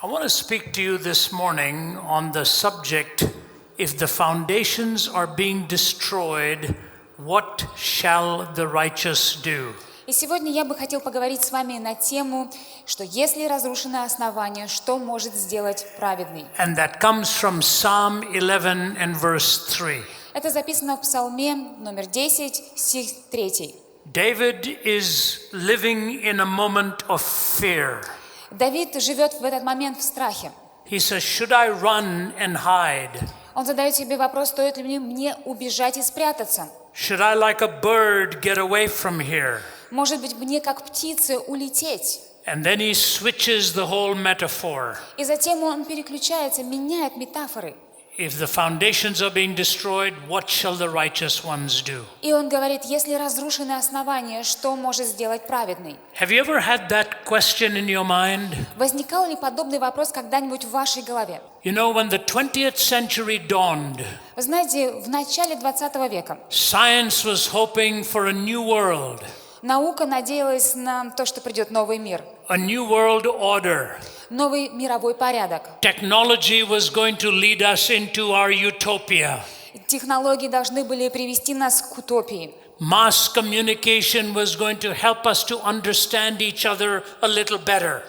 I want to speak to you this morning on the subject, if the foundations are being destroyed, what shall the righteous do? И сегодня я бы хотел поговорить с вами на тему, что если разрушено основание, что может сделать праведный? And that comes from Psalm 11 and verse 3. Это записано в Псалме номер 10, стих 3. David is living in a moment of fear. Давид живет в этот момент в страхе. He says, should I run and hide? Он задает себе вопрос, стоит ли мне убежать и спрятаться? Should I, like a bird, get away from here? Может быть, мне как птице улететь? And then he switches the whole metaphor. И затем он переключается, меняет метафоры. If the foundations are being destroyed, what shall the righteous ones do? И он говорит, если разрушены основания, что может сделать праведный? Have you ever had that question in your mind? Возникал ли подобный вопрос когда-нибудь в вашей голове? You know, when the 20th century dawned, Вы знаете, в начале 20 века science was hoping for a new world, наука надеялась на то, что придет новый мир, a new world order. новый мировой порядок. Technology was going to lead us into our utopia. Технологии должны были привести нас к утопии. Mass communication was going to help us to understand each other a little better.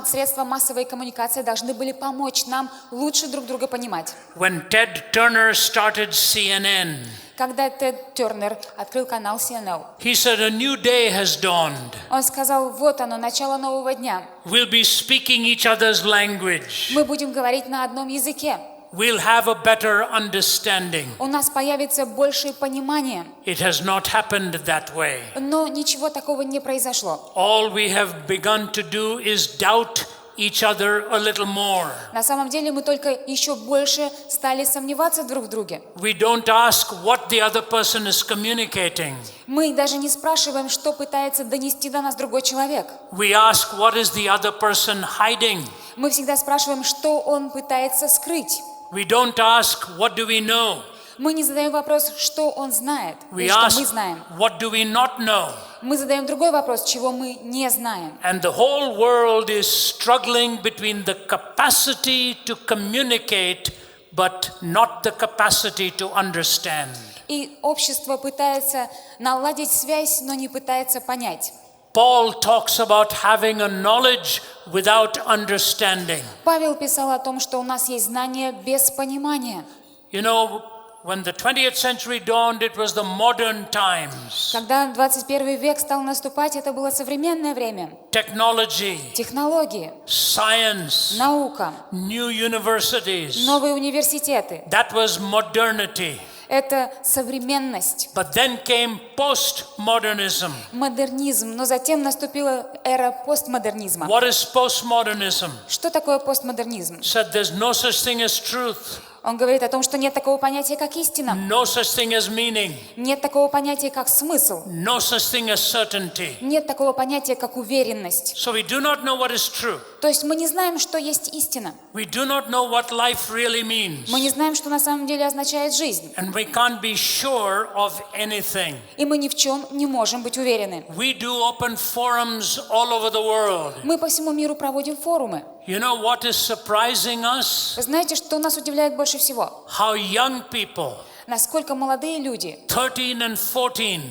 Средства массовой коммуникации должны были помочь нам лучше друг друга понимать. When Ted Turner started CNN, Когда Тед Тернер открыл канал CNN, he said a new day has dawned. он сказал, вот оно, начало нового дня. We'll be speaking each other's language. Мы будем говорить на одном языке. We'll have a better understanding. У нас появится большее понимание. It has not happened that way. Но ничего такого не произошло. All we have begun to do is doubt each other a little more. На самом деле мы только еще больше стали сомневаться друг в друге. We don't ask what the other person is communicating. Мы даже не спрашиваем, что пытается донести до нас другой человек. We ask what is the other person hiding. Мы всегда спрашиваем, что он пытается скрыть. We don't ask what do we know. Мы не задаем вопрос, что он знает, We и что ask мы знаем. what do we not know. Мы задаем другой вопрос, чего мы не знаем. And the whole world is struggling between the capacity to communicate but not the capacity to understand. И общество пытается наладить связь, но не пытается понять. Paul talks about having a knowledge without understanding. Павел писал о том, что у нас есть знания без понимания. You know, when the 20th century dawned, it was the modern times. Когда 21 век стал наступать, это было современное время. Technology, Технологии, science, наука, new universities. новые университеты. That was modernity. Это современность, But then came postmodernism. модернизм. Но затем наступила эра постмодернизма. What is postmodernism? Что такое постмодернизм? Said there's no such thing as truth, Он говорит о том, что нет такого понятия, как истина. no such thing as meaning, Нет такого понятия, как смысл. no such thing as certainty. Нет такого понятия, как уверенность. So we do not know what is true. То есть мы не знаем, что есть истина. We do not know what life really means. Мы не знаем, что на самом деле означает жизнь. And we can't be sure of anything. И мы ни в чем не можем быть уверены. We do open forums all over the world. Мы по всему миру проводим форумы. You know what is surprising us? Вы знаете, что нас удивляет больше всего? How young people, Насколько молодые люди, 13 and 14,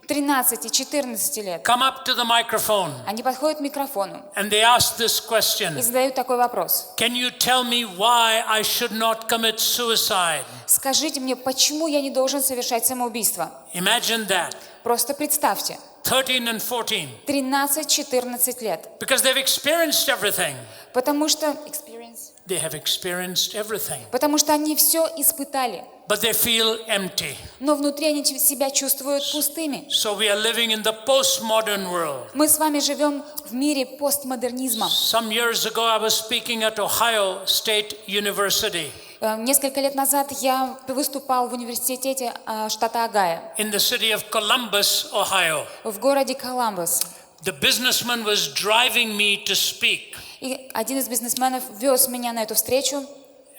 13 и 14 лет, come up to the microphone они подходят к микрофону and they ask this и question. задают такой вопрос. Can you tell me why I should not commit suicide? Скажите мне, почему я не должен совершать самоубийство? Imagine that. Просто представьте. 13 and 14. 13-14 лет. Because they've experienced everything. Потому что They have experienced everything. они все испытали. But they feel empty. Но внутри они себя чувствуют пустыми. So we are living in the postmodern world. Мы с вами живем в мире постмодернизма. Some years ago I was speaking at Ohio State University. Несколько лет назад я выступал в университете штата Огайо. In the city of Columbus, Ohio. В городе Коламбус. The businessman was driving me to speak. И один из бизнесменов вез меня на эту встречу.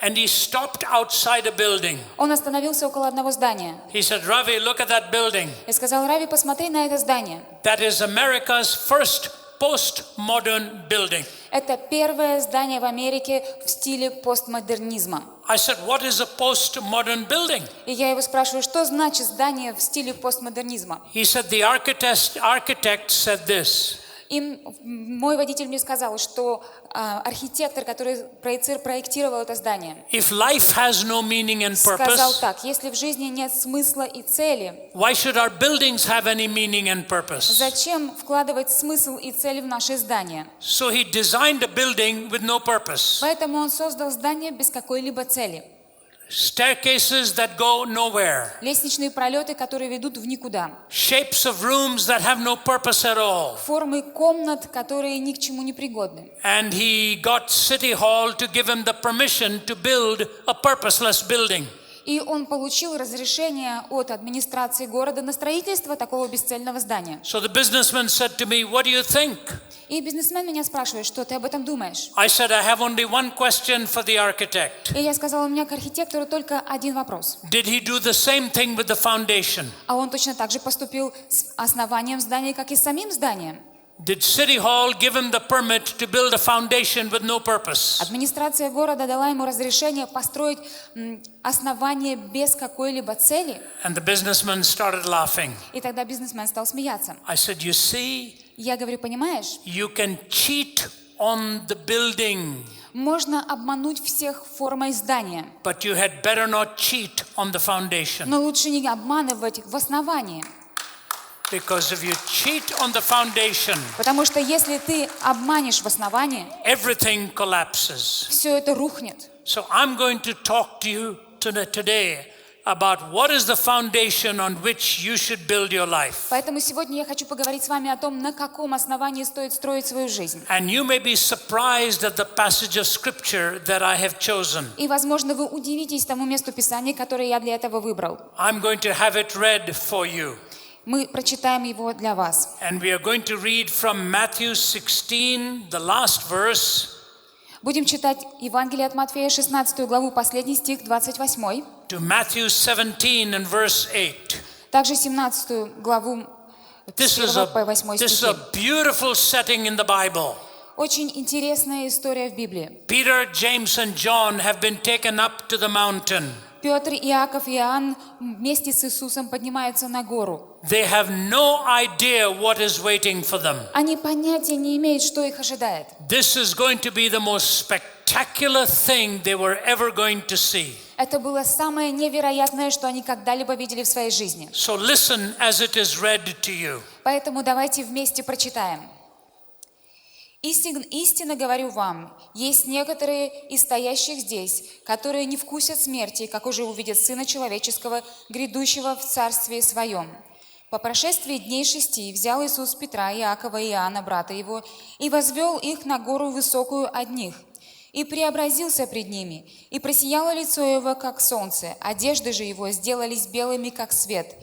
And he stopped outside a building. Он остановился около одного здания. He said, Ravi, look at that building. И сказал, Рави, посмотри на это здание. That is America's first postmodern building. Это первое здание в Америке в стиле постмодернизма. I said, what is a postmodern building? И я его спрашиваю, что значит здание в стиле постмодернизма? He said, the architect said this. И мой водитель мне сказал, что архитектор, который проектировал это здание, If life has no meaning and сказал purpose, так: если в жизни нет смысла и цели, why should our buildings have any meaning and purpose? зачем вкладывать смысл и цель в наши здания? So he designed a building with no purpose. Поэтому он создал здание без какой-либо цели. Staircases that go nowhere. Лестничные пролеты, которые ведут в никуда. Shapes of rooms that have no purpose at all. Формы комнат, которые ни к чему не пригодны. And he got City Hall to give him the permission to build a purposeless building. И он получил разрешение от администрации города на строительство такого бесцельного здания. So the businessman said to me, what do you think? И бизнесмен меня спрашивает, что ты об этом думаешь? I said, I have only one question for the architect. И я сказала, у меня к архитектору только один вопрос. Did he do the same thing with the foundation? А он точно так же поступил с основанием здания, как и с самим зданием. Did City Hall give him the permit to build a foundation with no purpose? Администрация города дала ему разрешение построить основание без какой-либо цели. And the businessman started laughing. И тогда бизнесмен стал смеяться. I said, you see, Я говорю, понимаешь, you can cheat on the building, можно обмануть всех формой здания, but you had better not cheat on the foundation. но лучше не обманывать в основании. Because if you cheat on the foundation, Потому что если ты обманешь в основании, everything collapses. все это рухнет. So I'm going to talk to you today about what is the foundation on which you should build your life. Поэтому сегодня я хочу поговорить с вами о том, на каком основании стоит строить свою жизнь. And you may be surprised at the passage of scripture that I have chosen. И, возможно, вы удивитесь тому месту Писания, которое я для этого выбрал. I'm going to have it read for you. Мы прочитаем его для вас. And we are going to read from Matthew 16, the last verse, Будем читать Евангелие от Матфея, 16 главу, последний стих, 28. to Matthew 17 and verse 8. Также 17 главу, This с is 1 по 8 a стихи. beautiful setting in the Bible. Очень интересная история в Библии. Peter, James, and John have been taken up to the mountain. Петр, Иаков и Иоанн вместе с Иисусом поднимаются на гору. They have no idea what is waiting for them. Они понятия не имеют, что их ожидает. This is going to be the most spectacular thing they were ever going to see. Это было самое невероятное, что они когда-либо видели в своей жизни. So listen as it is read to you. Поэтому давайте вместе прочитаем. «Истинно говорю вам, есть некоторые из стоящих здесь, которые не вкусят смерти, как уже увидят Сына Человеческого, грядущего в Царстве Своем». По прошествии дней 6 взял Иисус Петра, Иакова и Иоанна, брата его, и возвел их на гору высокую одних, и преобразился пред ними, и просияло лицо его, как солнце, одежды же его сделались белыми, как свет.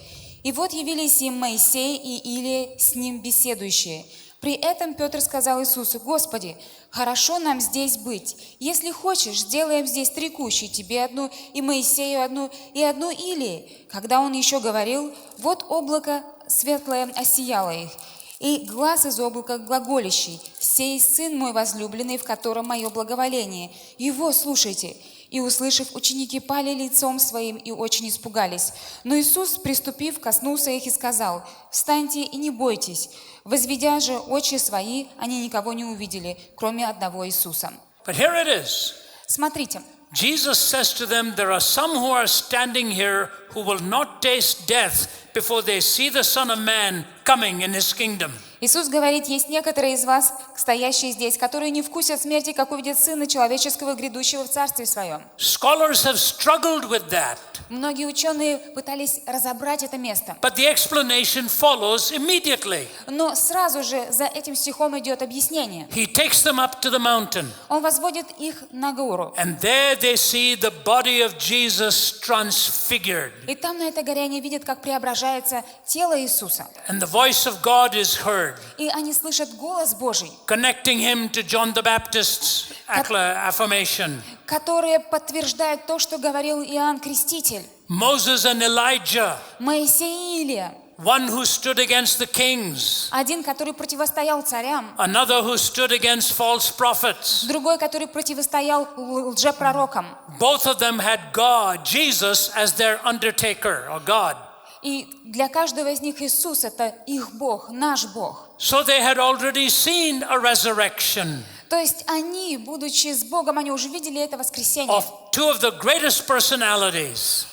И вот явились им Моисей и Илия, с ним беседующие. При этом Петр сказал Иисусу: «Господи, хорошо нам здесь быть. Если хочешь, сделаем здесь 3 кущи, тебе одну, и Моисею одну, и одну Илии». Когда он еще говорил, вот облако светлое осияло их, и глаз из облака глаголящий: «Сей сын мой возлюбленный, в котором мое благоволение. Его слушайте». И, услышав, ученики пали лицом своим и очень испугались. Но Иисус, приступив, коснулся их и сказал: «Встаньте и не бойтесь». Возведя же очи свои, они никого не увидели, кроме одного Иисуса. But here it is. Смотрите, Jesus says to them, there are some who are standing here who will not taste death before they see the Son of Man coming in his kingdom. Иисус говорит, есть некоторые из вас, стоящие здесь, которые не вкусят смерти, как увидят Сына Человеческого, грядущего в Царстве Своем. Scholars have struggled with that. Многие ученые пытались разобрать это место. But the explanation follows immediately. Но сразу же за этим стихом идет объяснение. He takes them up to the mountain. Он возводит их на гору. And there they see the body of Jesus transfigured. И там на этой горе они видят, как преображается тело Иисуса. And the voice of God is heard, И они слышат голос Божий, connecting him to John the Baptist's affirmation. который подтверждает то, что говорил Иоанн Креститель. Moses and Elijah Моисей и Илия One who stood against the kings. Один, который противостоял царям. Another who stood against false prophets. Другой, который противостоял лжепророкам. Both of them had God, Jesus, as their undertaker, or God. И для каждого из них Иисус — это их Бог, наш Бог. So they had already seen a resurrection. То есть они, будучи с Богом, они уже видели это воскресение. Of two of the greatest personalities.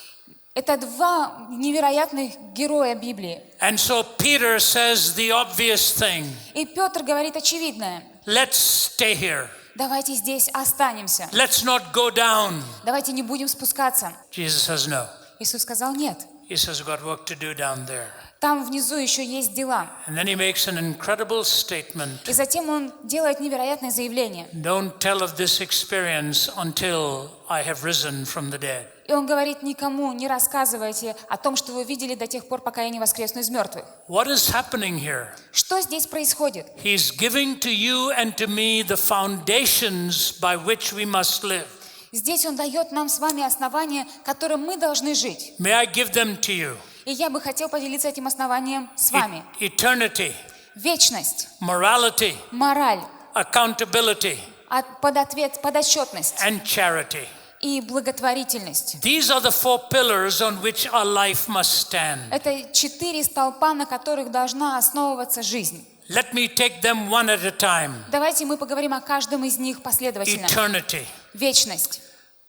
Это два невероятных героя Библии. And so Peter says the obvious thing. И Петр говорит очевидное. Let's stay here. Давайте здесь останемся. Let's not go down. Давайте не будем спускаться. Jesus says no. Иисус сказал нет. He says, we've got work to do down there. Там внизу еще есть дела. And then he makes an incredible statement. И затем он делает невероятное заявление. Don't tell of this experience until I have risen from the dead. И он говорит: никому не рассказывайте о том, что вы видели до тех пор, пока я не воскресну из мертвых. What is happening here? Что здесь происходит? He's giving to you and to me the foundations by which we must live. Здесь он дает нам с вами основания, которым мы должны жить. May I give them to you? И я бы хотел поделиться этим основанием с вами. Eternity, Вечность, morality, мораль, accountability, подотчетность and charity. и благотворительность. These are the four pillars on which our life must stand. Это 4 столпа, на которых должна основываться жизнь. Let me take them one at a time. Давайте мы поговорим о каждом из них последовательно. Eternity. Вечность.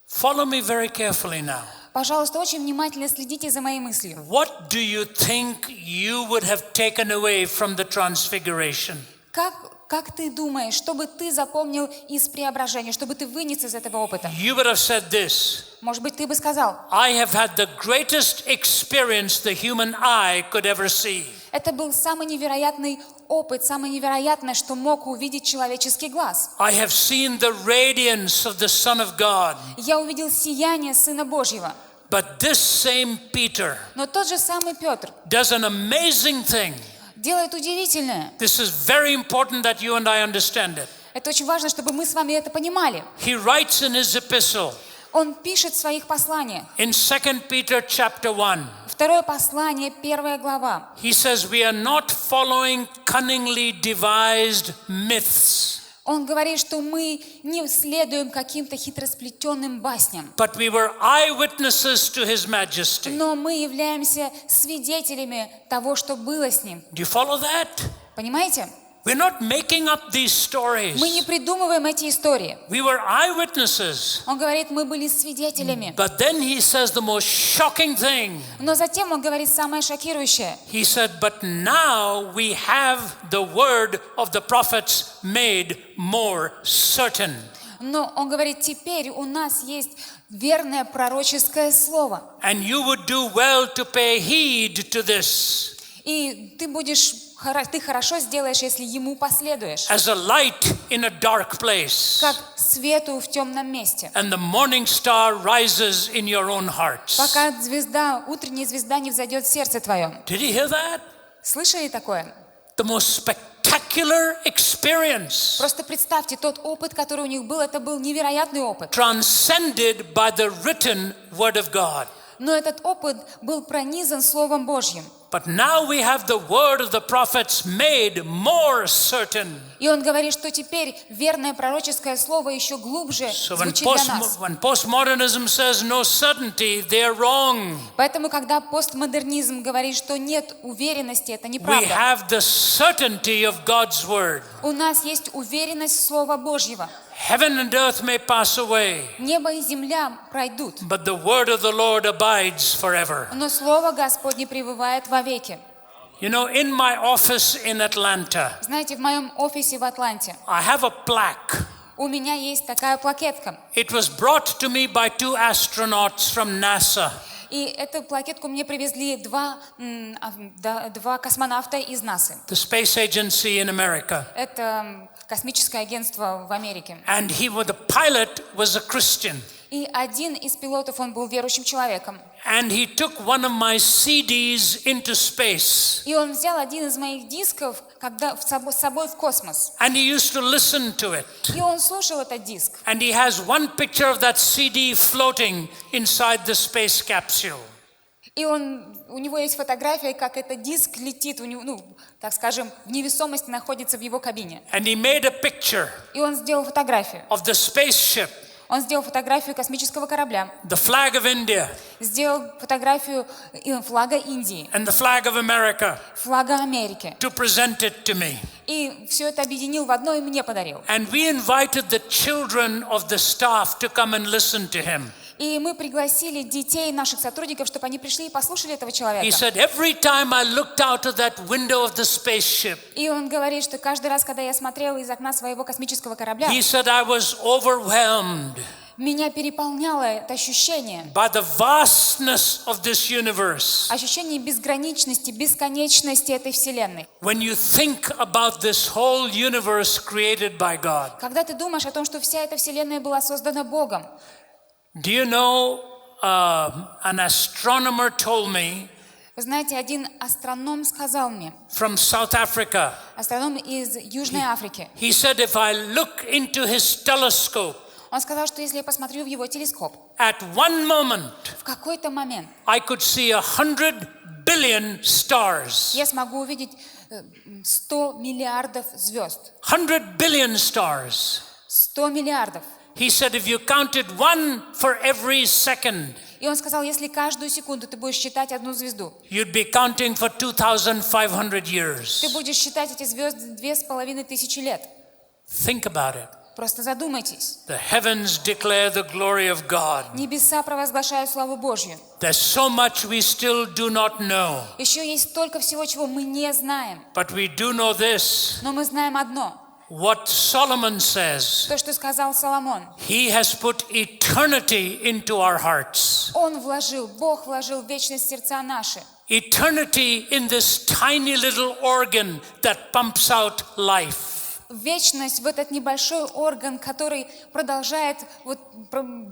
Follow me very carefully now. Пожалуйста, очень внимательно следите за моей мыслью. What do you think you would have taken away from the transfiguration? Как ты думаешь, что бы ты запомнил из преображения, что бы ты вынес из этого опыта? You would have said this. Может быть, ты бы сказал: I have had the greatest experience the human eye could ever see. это был самый невероятный опыт, самое невероятное, что мог увидеть человеческий глаз. I have seen the radiance of the Son of God. Я увидел сияние Сына Божьего. But this same Peter Но тот же самый Петр does an amazing thing. делает удивительное. This is very important that you and I understand it. Это очень важно, чтобы мы с вами это понимали. He writes in his epistle, Он пишет в своих посланиях. in 2 Peter chapter 1, Второе послание, 1 глава. he says, we are not following cunningly devised myths, Он говорит, что мы не следуем каким-то хитросплетенным басням, but we were eyewitnesses to his majesty. но мы являемся свидетелями того, что было с ним. Do you follow that? Понимаете? We're not making up these stories. Мы не придумываем эти истории. We were eyewitnesses. Он говорит, мы были свидетелями. But then he says the most shocking thing. Но затем он говорит самое шокирующее. He said, but now we have the word of the prophets made more certain. Но он говорит, теперь у нас есть верное пророческое слово. And you would do well to pay heed to this. И ты хорошо сделаешь, если ему последуешь. As a light in a dark place. Как свету в темном месте. And the morning star rises in your own hearts. Пока утренняя звезда не взойдет в сердце твоем. Did you hear that? Слышали такое? The most spectacular experience. Просто представьте, тот опыт, который у них был, это был невероятный опыт. Transcended by the written word of God. Но этот опыт был пронизан Словом Божьим. But now we have the word of the prophets made more certain. И он говорит, что теперь верное пророческое слово еще глубже звучит для нас. When postmodernism says no certainty, they're wrong. Поэтому, когда постмодернизм говорит, что нет уверенности, это We неправда. have the certainty of God's word. У нас есть уверенность Слова Божьего. Heaven and earth may pass away, Небо и земля пройдут, but the word of the Lord abides forever. но Слово Господне пребывает вовеки. You know, in my office in Atlanta, Знаете, в моем офисе в Атланте I have a plaque. у меня есть такая плакетка. It was brought to me by 2 astronauts from NASA. И эту плакетку мне привезли два космонавта из НАСА. The Space Agency in America. Это космическое агентство в Америке. And the pilot was a Christian. И один из пилотов, он был верующим человеком. And he took one of my CDs into space. И он взял один из моих дисков с собой в космос. And he used to listen to it. И он слушал этот диск. And he has one picture of that CD floating inside the space capsule. И он у него есть фотография, как этот диск летит, у него, так скажем, в невесомости находится в его кабине. And he made a picture И он сделал фотографию. of the spaceship, Он сделал фотографию космического корабля, the flag of India, сделал фотографию флага Индии, and the flag of America флага Америки. to present it to me. И все это объединил в одно и мне подарил. And we invited the children of the staff to come and listen to him. И мы пригласили детей наших сотрудников, чтобы они пришли и послушали этого He человека. said, every time I looked out of that window of the spaceship, И он говорит, что каждый раз, когда я смотрела из окна своего космического корабля, he said, I was overwhelmed меня переполняло это ощущение. by the vastness of this universe. Ощущение безграничности, бесконечности этой вселенной. When you think about this whole universe created by God. Когда ты думаешь о том, что вся эта вселенная была создана Богом. Do you know, an astronomer told me Вы знаете, один астроном сказал мне, from South Africa, астроном из Южной Африки, he said, if I look into his telescope, он сказал, что если я посмотрю в его телескоп, at one moment, в какой-то момент I could see 100 billion stars. я смогу увидеть 100 миллиардов звезд. 100 billion stars. 100 миллиардов. He said, if you counted one for every second, И он сказал, если каждую секунду ты будешь считать одну звезду, you'd be counting for 2,500 years. ты будешь считать эти звезды 2500 лет. Think about it. Просто задумайтесь. The heavens declare the glory of God. Небеса провозглашают славу Божью. There's so much we still do not know. Еще есть столько всего, чего мы не знаем. But we do know this. Но мы знаем одно. What Solomon says, То, что сказал Соломон. he has put eternity into our hearts. Бог вложил вечность в сердца наши. Eternity in this tiny little organ that pumps out life. Вечность в этот небольшой орган, который продолжает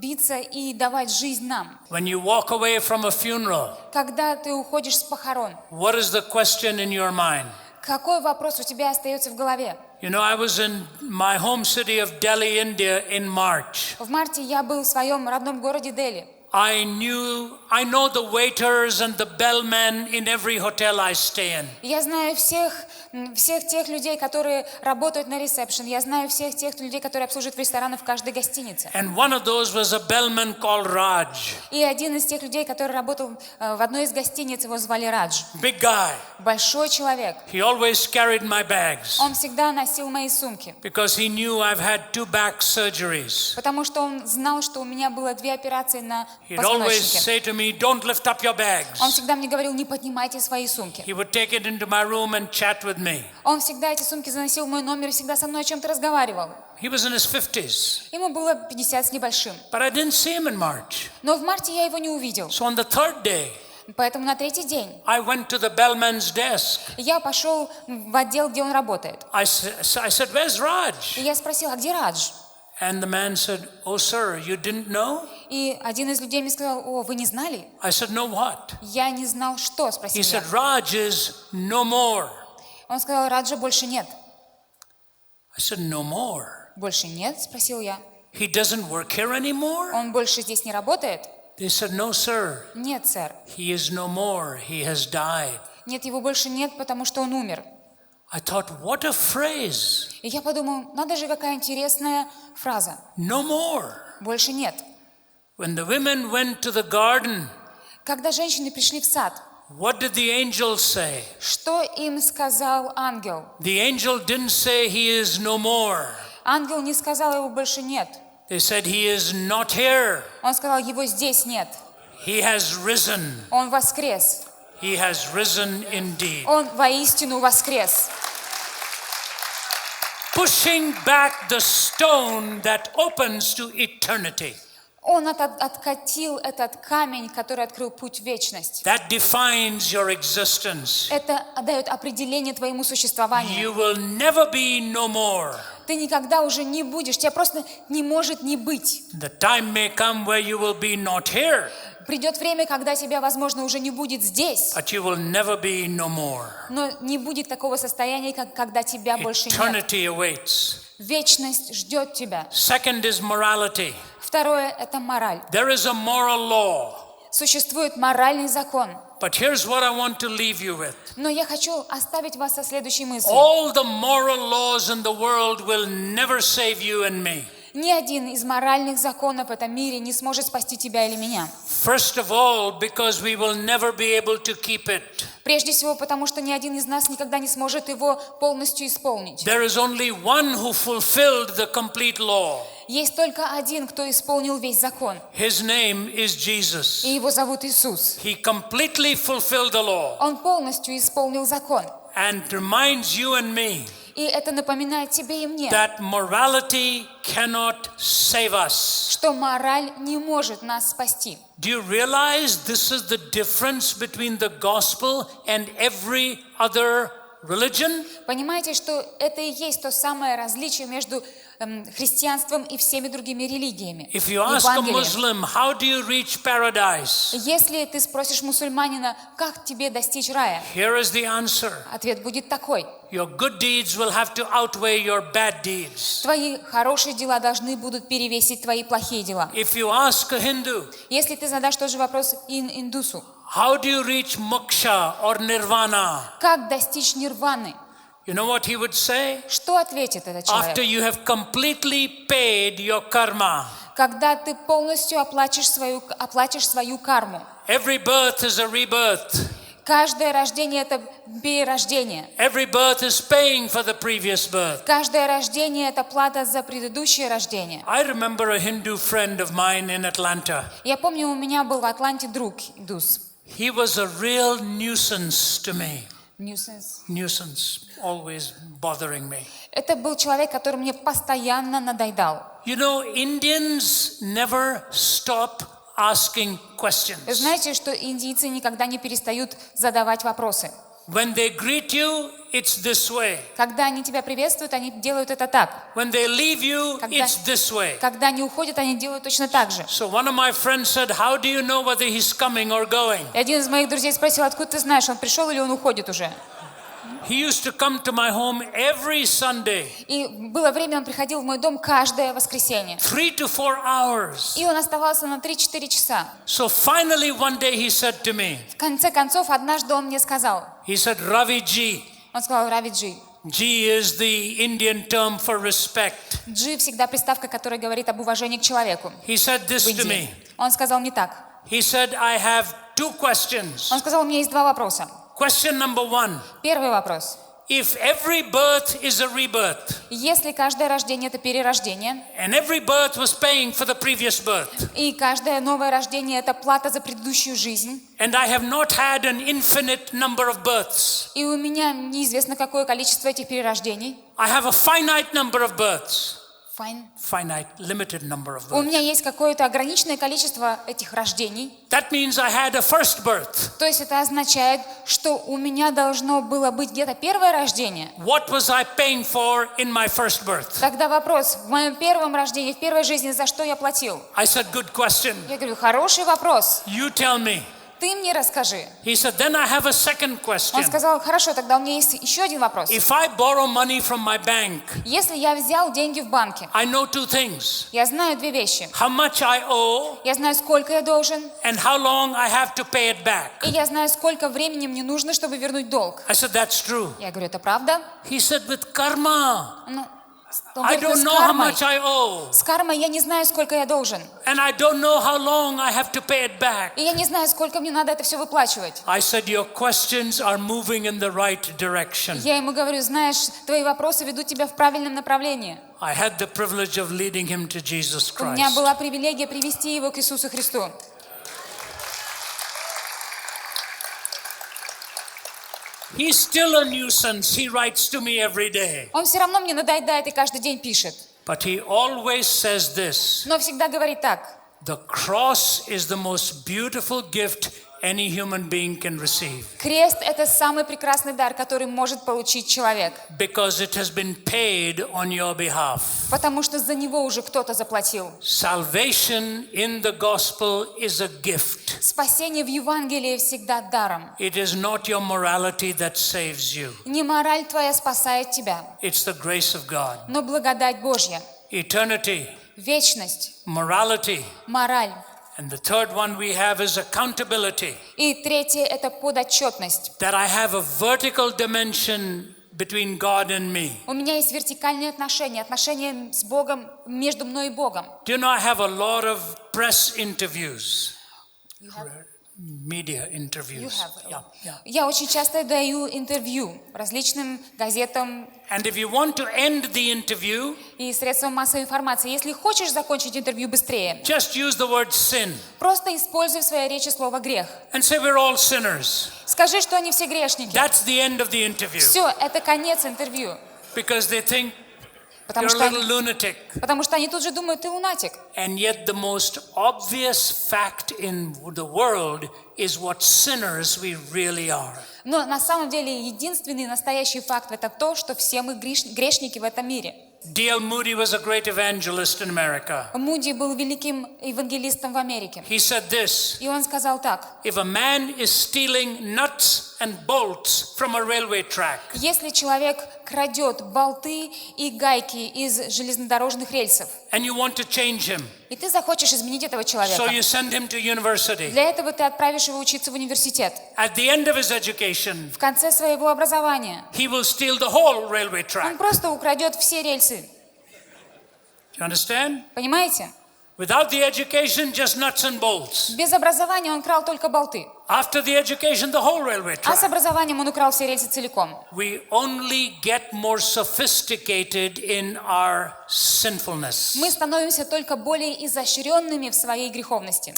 биться и давать жизнь нам. When you walk away from a funeral, Когда ты уходишь с похорон, what is the question in your mind? какой вопрос у тебя остается в голове? You know, I was in my home city of Delhi, India in March. В марте я был в своем родном городе Дели. I know the waiters and the bellmen in every hotel I stay in. Я знаю всех тех людей, которые работают на ресепшн. Я знаю всех тех людей, которые обслуживают в ресторанах в каждой гостинице. And one of those was a bellman called Raj. И один из тех людей, который работал в одной из гостиниц, его звали Радж. Big guy. Большой человек. He always carried my bags Он всегда носил мои сумки. because he knew I've had 2 back surgeries. Потому что он знал, что у меня было 2 операции на He'd always позвоночнике. say to me, don't lift up your Он bags. всегда мне говорил, не поднимайте свои сумки. He would take it into my room and chat with me. Он всегда эти сумки заносил в мой номер и всегда со мной о чем-то разговаривал. He was in his 50s, Ему было 50 с небольшим. but I didn't see him in March. Но в марте я его не увидел. So on the 3rd day, Поэтому на 3-й день I went to the bellman's desk. я пошел в отдел, где он работает. I said, where's Raj? И я спросил, а где Радж? And the man said, oh, sir, you didn't know? И один из людей мне сказал, о, вы не знали? I said, no, what? Я не знал, что, He спросил я. said, Raj is no more. Он сказал, Раджа больше нет. I said, no more. Больше нет, спросил я. He doesn't work here anymore? Он больше здесь не работает? They said, no, sir. Нет, сэр. He is no more. He has died. Нет, его больше нет, потому что он умер. I thought, what a phrase. И я подумал, надо же, какая интересная фраза. No more. Больше нет. When the women went to the garden, Когда женщины пришли в сад, what did the angel say? что им сказал ангел? The angel didn't say he is no more. Ангел не сказал, его больше нет. They said he is not here. Он сказал, его здесь нет. He has risen. Он воскрес. He has risen indeed. Он воистину воскрес. Pushing back the stone that opens to eternity. Он откатил этот камень, который открыл путь в вечность. That defines your existence. Это дает определение твоему существованию. You will never be no more. Ты никогда уже не будешь, тебя просто не может не быть. The time may come where you will be not here. Придет время, когда тебя, возможно, уже не будет здесь. But you will never be no more. Но не будет такого состояния, когда тебя больше нет. Eternity awaits. Вечность ждет тебя. Second is morality. Второе – это мораль. There is a moral law. Существует моральный закон. But here's what I want to leave you with. Но я хочу оставить вас со следующей мыслью. All the moral laws in the world will never save you and me. Ни один из моральных законов в этом мире не сможет спасти тебя или меня. First of all, because we will never be able to keep it. Прежде всего, потому что ни один из нас никогда не сможет его полностью исполнить. There is only one who fulfilled the complete law. Есть только один, кто исполнил весь закон. His name is Jesus. И его зовут Иисус. He completely fulfilled the law. Он полностью исполнил закон. And reminds you and me И это напоминает тебе и мне, that morality cannot save us. что мораль не может нас спасти. Do you realize this is the difference between the gospel and every other religion? Понимаете, что это и есть то самое различие между христианством и всеми другими религиями. If you ask a Muslim, how do you reach paradise? Если ты спросишь мусульманина, как тебе достичь рая, Here is the answer. ответ будет такой: Your good deeds will have to outweigh your bad deeds. твои хорошие дела должны будут перевесить твои плохие дела. If you ask a Hindu, Если ты задашь тот же вопрос индусу, how do you reach moksha or nirvana? как достичь нирваны, You know what he would say? что ответит этот After человек? you have completely paid your karma. Когда ты полностью оплатишь свою карму. Every birth is a rebirth. Каждое рождение – это перерождение. Every birth is paying for the previous birth. Каждое рождение – это плата за предыдущее рождение. I remember a Hindu friend of mine in Atlanta. Я помню, у меня был в Атланте друг индус. He was a real nuisance to me. Nuisance. Always bothering me. Это был человек, который мне постоянно надоедал. You know, Indians never stop asking questions. Знаете, что индийцы никогда не перестают задавать вопросы. When they greet you, it's this way. Когда они тебя приветствуют, они делают это так. When they leave you, it's this way. Когда они уходят, они делают точно так же. So one of my friends said, how do you know whether he's coming or going? И один из моих друзей спросил, откуда ты знаешь, он пришел или он уходит уже? He used to come to my home every Sunday. И было время, он приходил в мой дом каждое воскресенье. 3 to 4 hours. И он оставался на 3-4 часа. So finally one day he said to me, В конце концов, однажды он мне сказал, he said, Ravi Ji. он сказал, Рави Джи. Ji is the Indian term for respect. Джи всегда приставка, которая говорит об уважении к человеку. He said this to me. Он сказал мне так. He said, I have 2 questions. Он сказал, у меня есть 2 вопроса. Question number 1. Первый вопрос. If every birth is a rebirth, Если каждое рождение – это перерождение, and every birth was paying for the previous birth, и каждое новое рождение – это плата за предыдущую жизнь, and I have not had an infinite number of births, и у меня неизвестно какое количество этих перерождений, I have a finite number of births. Fine. Finite, limited number of У births. меня есть какое-то ограниченное количество этих рождений. That means I had a first birth. То есть это означает, что у меня должно было быть где-то первое рождение. What was I paying for in my first birth? Тогда вопрос, в моем первом рождении, в первой жизни, за что я платил? I said, good question. Я говорю, хороший вопрос, You tell me. ты мне расскажи. He said, then I have a second question. Он сказал, хорошо, тогда у меня есть еще один вопрос. If I borrow money from my bank, Если я взял деньги в банке, I know 2 things. я знаю 2 вещи. How much I owe Я знаю, сколько я должен, and how long I have to pay it back. и я знаю, сколько времени мне нужно, чтобы вернуть долг. I said, that's true. Я говорю, это правда? He said, with karma, Ну, он I говорит, don't с know how кармой. much I owe. С кармой я не знаю, сколько я должен. And I don't know how long I have to pay it back. И я не знаю, сколько мне надо это все выплачивать. I said, your questions are moving in the right direction. Я ему говорю, знаешь, твои вопросы ведут тебя в правильном направлении. I had the privilege of leading him to Jesus У меня Christ. была привилегия привести его к Иисусу Христу. He's still a nuisance. He writes to me every day. Он все равно мне надоедает и каждый день пишет. But he always says this. Но всегда говорит так. The cross is the most beautiful gift any human being can receive. Крест – это самый прекрасный дар, который может получить человек. Because it has been paid on your behalf. Потому что за него уже кто-то заплатил. Salvation in the gospel is a gift. Спасение в Евангелии всегда даром. It is not your morality that saves you. Не мораль твоя спасает тебя, It's the grace of God. но благодать Божья. Eternity, Вечность, morality, мораль And the third one we have is accountability. И третье – это подотчетность. That I have a vertical dimension between God and me. У меня есть вертикальные отношения с Богом, между мной и Богом. Do you know I have a lot of press interviews? Media interviews. Я очень часто даю интервью различным газетам And if you want to end the interview, и средствам массовой информации. Если хочешь закончить интервью быстрее, just use the word sin. просто используй в своей речи слово «грех». And say we're all sinners. Скажи, что они все грешники. That's the end of the interview. Все, это конец интервью. Because they think Потому you're a little lunatic. что они тут же думают, ты лунатик. And yet the most obvious fact in the world is what sinners we really are. Но на самом деле единственный настоящий факт – это то, что все мы грешники в этом мире. D.L. Moody was a great evangelist in America. Муди был великим евангелистом в Америке. He said this, И он сказал так. if a man is stealing nuts and bolts from a railway track, Если человек крадет болты и гайки из железнодорожных рельсов, and you want to change him, и ты захочешь изменить этого человека, so you send him to university. для этого ты отправишь его учиться в университет. At the end of his education, В конце своего образования he will steal the whole railway он track. просто украдет все рельсы. Do you understand? Понимаете? Without the education, just nuts and bolts. Без образования он крал только болты. After the education, the whole railway А с track. образованием он украл все рельсы целиком. We only get more sophisticated in our sinfulness. Мы становимся только более изощренными в своей греховности.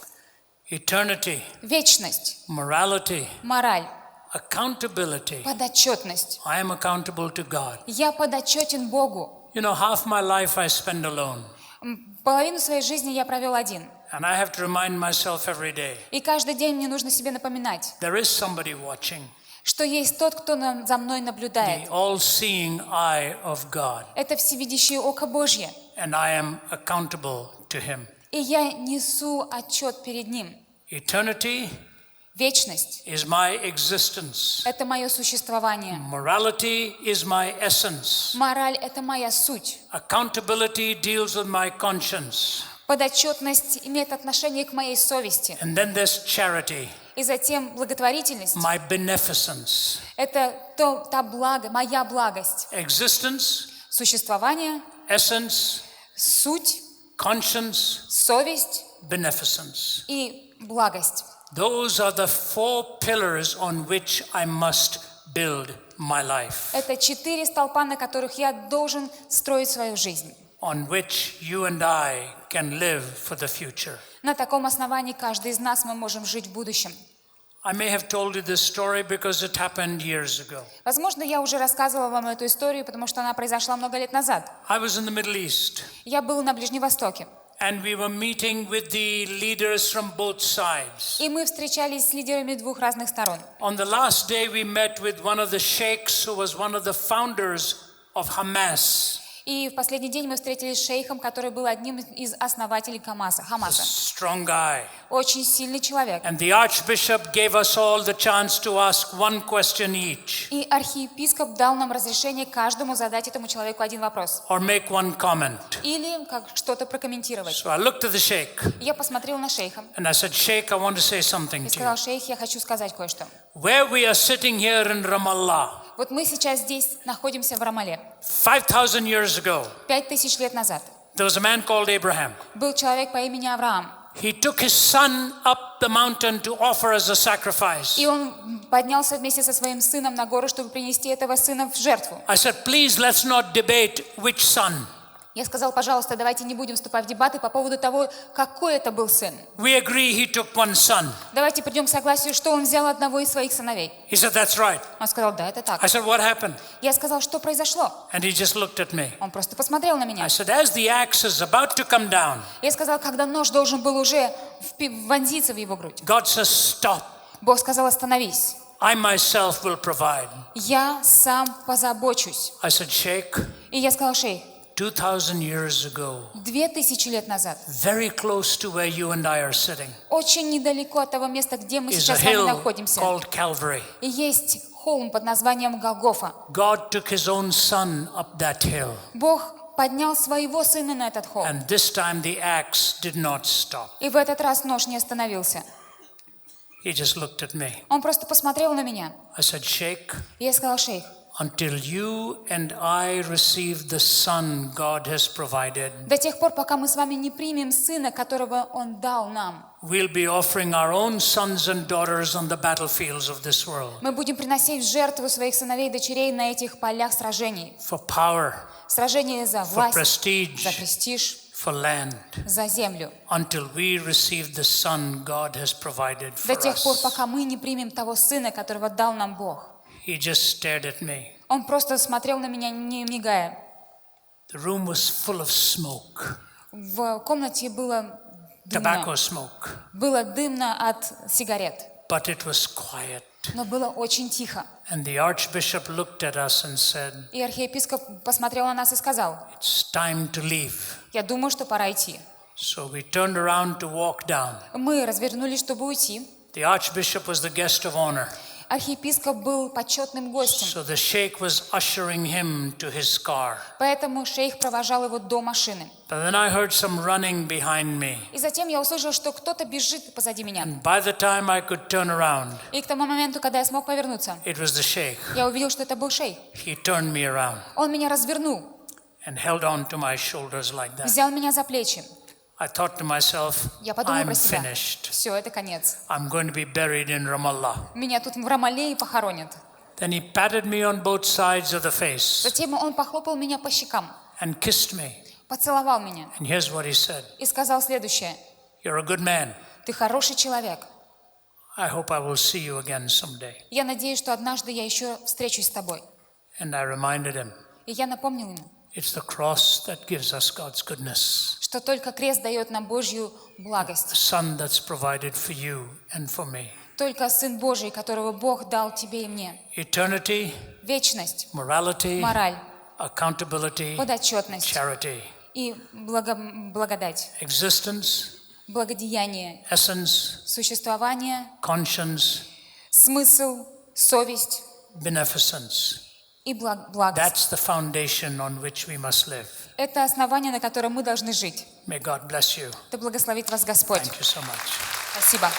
Eternity, Вечность, morality, мораль, accountability. подотчетность. I am accountable to God. Я подотчетен Богу. You know, half my life I spend alone. Половину своей жизни я провел один. And I have to remind myself every day, И каждый день мне нужно себе напоминать, there is somebody watching, что есть тот, кто за мной наблюдает. the all-seeing eye of God. Это всевидящее око Божье. And I am accountable to Him. И я несу отчет перед Ним. Eternity Вечность is my existence. – это мое существование. Morality is my essence. Мораль – это моя суть. Accountability deals with my conscience. Подотчетность имеет отношение к моей совести. And then there's charity, И затем благотворительность my beneficence. – это моя благость. Existence, Существование, essence, суть, conscience, совесть beneficence. и благость. Those are the four pillars on which I must build my life, Это 4 столпа, на которых я должен строить свою жизнь. on which you and I can live for the future. На таком основании каждый из нас мы можем жить в будущем. I may have told you this story because it happened years ago. Возможно, я уже рассказывала вам эту историю, потому что она произошла много лет назад. I was in the Middle East, Я был на Ближнем Востоке, and we were meeting with the leaders from both sides. и мы встречались с лидерами двух разных сторон. On the last day, we met with one of the sheikhs who was one of the founders of Hamas. И в последний день мы встретились с шейхом, который был одним из основателей Хамаса. Strong guy. Очень сильный человек. And the archbishop gave us all the chance to ask one question each, И архиепископ дал нам разрешение каждому задать этому человеку один вопрос. or make one comment. Или как что-то прокомментировать. So I looked at the sheikh Я посмотрел на шейха and I said, Sheikh, I want to say something и to you. сказал: шейх, я хочу сказать кое-что. Where we are sitting here in Ramallah, Вот мы сейчас здесь находимся в Рамале. 5,000 years ago, 5000 лет назад there was a man called Abraham. был человек по имени Авраам. He took his son up the mountain to offer as a sacrifice. И он поднялся вместе со своим сыном на гору, чтобы принести этого сына в жертву. I said, please, let's not debate which son. Я сказал: пожалуйста, давайте не будем вступать в дебаты по поводу того, какой это был сын. We agree he took one son. Давайте придем к согласию, что он взял одного из своих сыновей. He said, that's right. Он сказал: да, это так. I said, what happened? Я сказал: что произошло? And he just looked at me. Он просто посмотрел на меня. I said, as the axe is about to come down, Я сказал: когда нож должен был уже вонзиться в его грудь, God says, stop. Бог сказал: остановись. I myself will provide. Я сам позабочусь. I said, Sheikh, И я сказал: шейх, 2,000 years ago, 2000 лет назад, very close to where you and I are sitting, очень недалеко от того места, где мы is a сейчас с вами hill находимся, called Calvary. и есть холм под названием Голгофа. God took his own son up that hill. Бог поднял своего сына на этот холм. And this time the axe did not stop. И в этот раз нож не остановился. He just looked at me. Он просто посмотрел на меня. I said, Sheikh, И я сказала: шейх, until you and I receive the son God has provided, до тех пор, пока мы с вами не примем сына, которого он дал нам, we'll be offering our own sons and daughters on the battlefields of this world. мы будем приносить в жертву своих сыновей и дочерей на этих полях сражений. For power, Сражения за for власть, prestige, за престиж, for land, за землю. until we receive the son God has provided for До тех пор, us. пока мы не примем того сына, которого дал нам Бог. He just stared at me. Он просто смотрел на меня, не мигая. The room was full of smoke, В комнате было tobacco дымно. smoke, Было дымно от сигарет, but it was quiet. но было очень тихо. And the archbishop looked at us and said, И архиепископ посмотрел на нас и сказал: it's time to leave. я думаю, что пора идти. So we turned around to walk down. Мы развернулись, чтобы уйти. The archbishop was the guest of honor. Архиепископ был почетным гостем, So the sheikh was ushering him to his car. поэтому шейх провожал его до машины. But then I heard some running behind me. И затем я услышал, что кто-то бежит позади меня. And by the time I could turn around, И к тому моменту, когда я смог повернуться, it was the sheikh. я увидел, что это был шейх. He turned me around Он меня развернул, and held on to my shoulders like that. взял меня за плечи. I thought to myself, Я подумал I'm про себя: finished. все, это конец. I'm going to be buried in Ramallah. Меня тут в Рамалле и похоронят. Then he patted me on both sides of the face Затем он похлопал меня по щекам, and kissed me. поцеловал меня And here's what he said. и сказал следующее: You're a good man. ты хороший человек. I hope I will see you again someday. Я надеюсь, что однажды я еще встречусь с тобой. And I reminded him, И я напомнил ему, it's the cross that gives us God's goodness. что только крест дает нам Божью The благость. son that's provided for you and for me. Только Сын Божий, которого Бог дал тебе и мне. Eternity, Вечность, morality, мораль, accountability, подотчетность charity, и благодать, existence, благодеяние, essence, существование, conscience, смысл, совесть beneficence. и благость. That's the foundation on which we must live. Это основание, на котором мы должны жить. May God bless you. Да благословит вас Господь. Thank you so much. Спасибо.